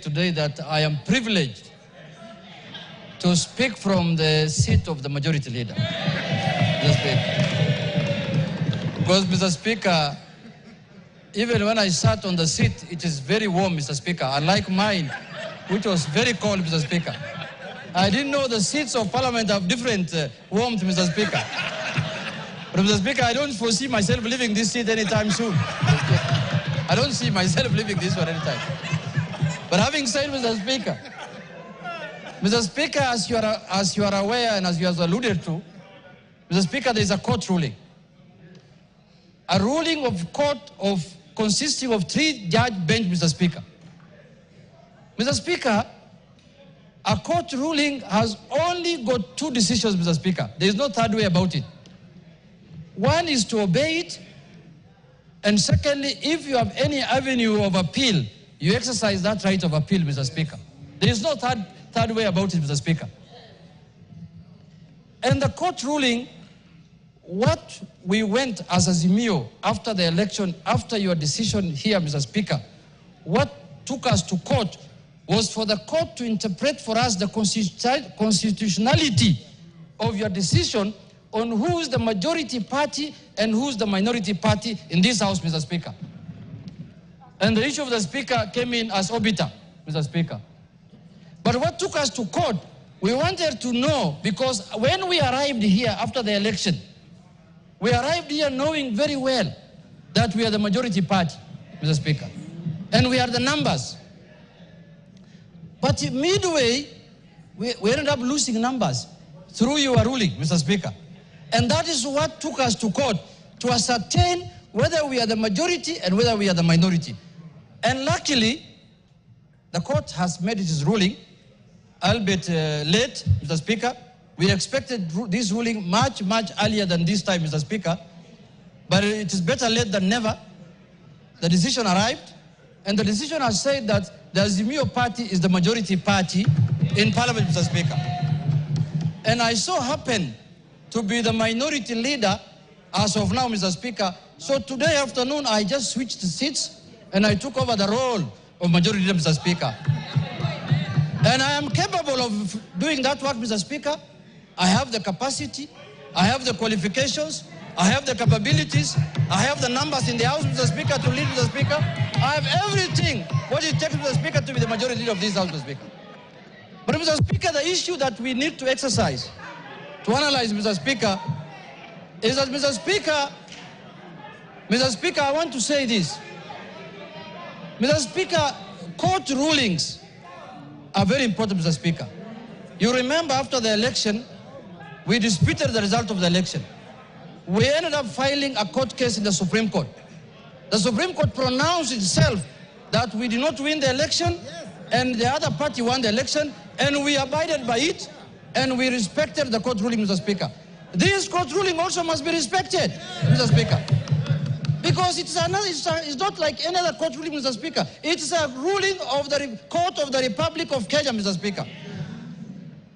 Today that I am privileged to speak from the seat of the majority leader. Because, Mr. Speaker, even when I sat on the seat, it is very warm, Mr. Speaker, unlike mine, which was very cold, Mr. Speaker. I didn't know the seats of Parliament have different warmth, Mr. Speaker. But, Mr. Speaker, I don't foresee myself leaving this seat anytime soon. I don't see myself leaving this one anytime. But having said, Mr. Speaker, as you are aware and as you have alluded to, Mr. Speaker, there is a court ruling. A ruling of court consisting of 3-judge bench, Mr. Speaker. Mr. Speaker, a court ruling has only got 2 decisions, Mr. Speaker. There is no third way about it. One is to obey it, and secondly, if you have any avenue of appeal, you exercise that right of appeal, Mr. Speaker. There is no third way about it, Mr. Speaker. And the court ruling, what we went as Azimio after the election, after your decision here, Mr. Speaker, what took us to court was for the court to interpret for us the constitutionality of your decision on who is the majority party and who is the minority party in this House, Mr. Speaker. And the issue of the Speaker came in as obiter, Mr. Speaker. But what took us to court, we wanted to know, because when we arrived here after the election, we arrived here knowing very well that we are the majority party, Mr. Speaker. And we are the numbers. But midway, we ended up losing numbers through your ruling, Mr. Speaker. And that is what took us to court, to ascertain whether we are the majority and whether we are the minority. And luckily, the court has made its ruling, albeit late, Mr. Speaker. We expected this ruling much earlier than this time, Mr. Speaker. But it is better late than never. The decision arrived, and the decision has said that the Azimio party is the majority party in Parliament, Mr. Speaker. And I so happen to be the minority leader as of now, Mr. Speaker. So today afternoon, I just switched seats and I took over the role of majority leader, Mr. Speaker. And I am capable of doing that work, Mr. Speaker. I have the capacity, I have the qualifications, I have the capabilities, I have the numbers in the House, Mr. Speaker, to lead, Mr. Speaker. I have everything what it takes, Mr. Speaker, to be the majority leader of this House, Mr. Speaker. But, Mr. Speaker, the issue that we need to exercise, to analyze, Mr. Speaker, is that, Mr. Speaker, I want to say this. Mr. Speaker, court rulings are very important, Mr. Speaker. You remember after the election, we disputed the result of the election. We ended up filing a court case in the Supreme Court. The Supreme Court pronounced itself that we did not win the election and the other party won the election, and we abided by it and we respected the court ruling, Mr. Speaker. This court ruling also must be respected, Mr. Speaker. Because it's not like any other court ruling, Mr. Speaker. It's a ruling of the Court of the Republic of Kenya, Mr. Speaker.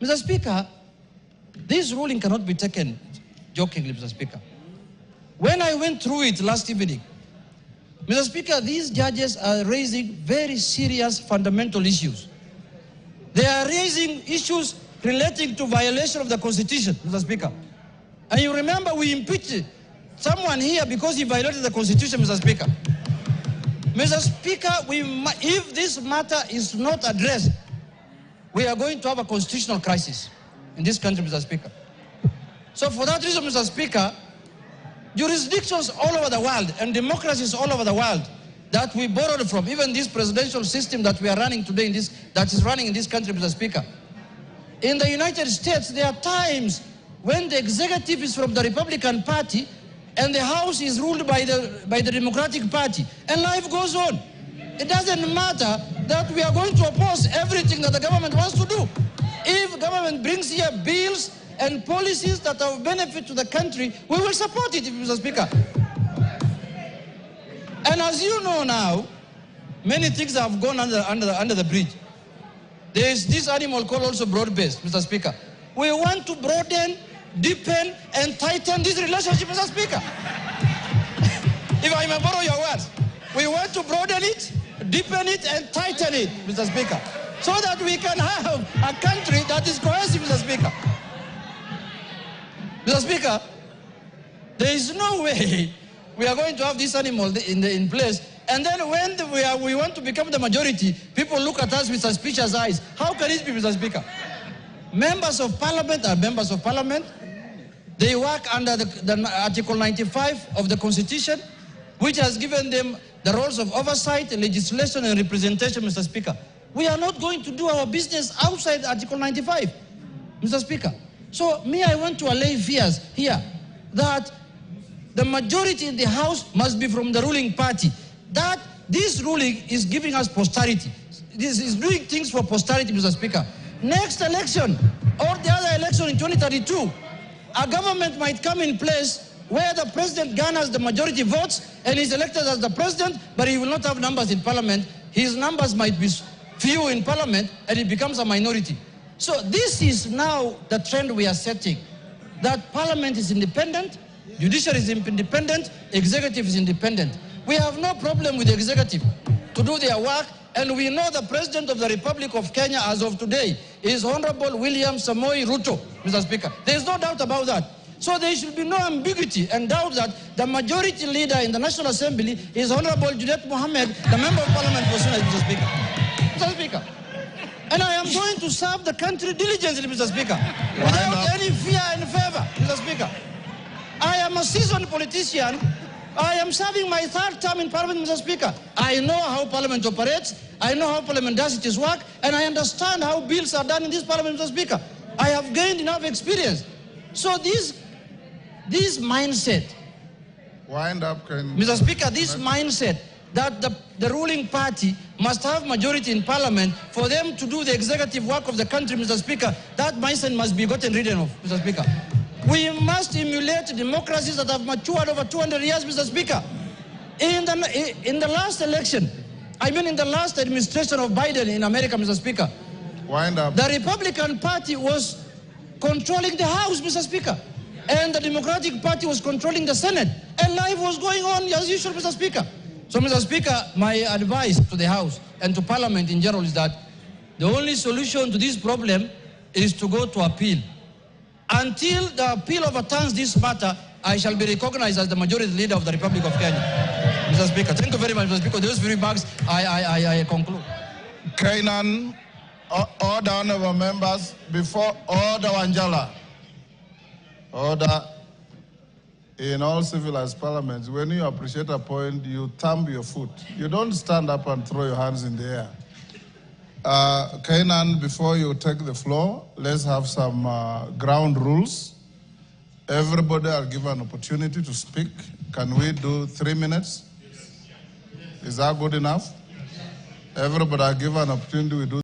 Mr. Speaker, this ruling cannot be taken jokingly, Mr. Speaker. When I went through it last evening, Mr. Speaker, these judges are raising very serious fundamental issues. They are raising issues relating to violation of the Constitution, Mr. Speaker. And you remember we impeached someone here because he violated the Constitution, Mr. Speaker. Mr. Speaker, if this matter is not addressed, we are going to have a constitutional crisis in this country, Mr. Speaker. So for that reason, Mr. Speaker, jurisdictions all over the world and democracies all over the world that we borrowed from, even this presidential system that we are running today that is running in this country, Mr. Speaker. In the United States, there are times when the executive is from the Republican Party and the House is ruled by the Democratic Party, and life goes on. It doesn't matter that we are going to oppose everything that the government wants to do. If government brings here bills and policies that are of benefit to the country, we will support it, Mr. Speaker. And as you know now, many things have gone under the bridge. There is this animal called also broad-based, Mr. Speaker. We want to broaden, deepen, and tighten this relationship, Mr. Speaker. If I may borrow your words, we want to broaden it, deepen it and tighten it, Mr. Speaker, so that we can have a country that is cohesive, Mr. Speaker. Mr. Speaker, there is no way we are going to have this animal in place, and then when we want to become the majority, people look at us with suspicious eyes. How can it be, Mr. Speaker? Members of Parliament are members of Parliament. They work under the Article 95 of the Constitution, which has given them the roles of oversight, legislation, and representation, Mr. Speaker. We are not going to do our business outside Article 95, Mr. Speaker. So, I want to allay fears here that the majority in the House must be from the ruling party. That this ruling is giving us posterity. This is doing things for posterity, Mr. Speaker. Next election, or the other election in 2032, a government might come in place where the president garners the majority votes and is elected as the president, but he will not have numbers in Parliament. His numbers might be few in Parliament, and he becomes a minority. So this is now the trend we are setting, that Parliament is independent, judiciary is independent, executive is independent. We have no problem with the executive to do their work, and we know the President of the Republic of Kenya as of today is Honorable William Samoei Ruto, Mr. Speaker. There is no doubt about that. So there should be no ambiguity and doubt that the majority leader in the National Assembly is Honorable Junet Mohamed, the Member of Parliament for Sunday, Mr. Speaker. Mr. Speaker. And I am going to serve the country diligently, Mr. Speaker, without any fear and favor, Mr. Speaker. I am a seasoned politician. I am serving my third term in Parliament, Mr. Speaker. I know how Parliament operates, I know how parliamentarians work, and I understand how bills are done in this Parliament, Mr. Speaker. I have gained enough experience. So this mindset, Mr. Speaker, this mindset that the ruling party must have majority in Parliament for them to do the executive work of the country, Mr. Speaker, that mindset must be gotten rid of, Mr. Speaker. We must emulate democracies that have matured over 200 years, Mr. Speaker. In the last election, in the last administration of Biden in America, Mr. Speaker, the Republican Party was controlling the House, Mr. Speaker, and the Democratic Party was controlling the Senate, and life was going on as usual, Mr. Speaker. So, Mr. Speaker, my advice to the House and to Parliament in general is that the only solution to this problem is to go to appeal. Until the appeal overturns this matter, I shall be recognized as the majority leader of the Republic of Kenya. Mr. Speaker, thank you very much, Mr. Speaker. Those few remarks, I conclude. Kainan, order, honorable members, before order Wanjala. Order. In all civilized parliaments, when you appreciate a point, you thumb your foot. You don't stand up and throw your hands in the air. Kainan, before you take the floor, let's have some ground rules. Everybody are given an opportunity to speak. Can we do 3 minutes? Is that good enough? Everybody are given an opportunity. We do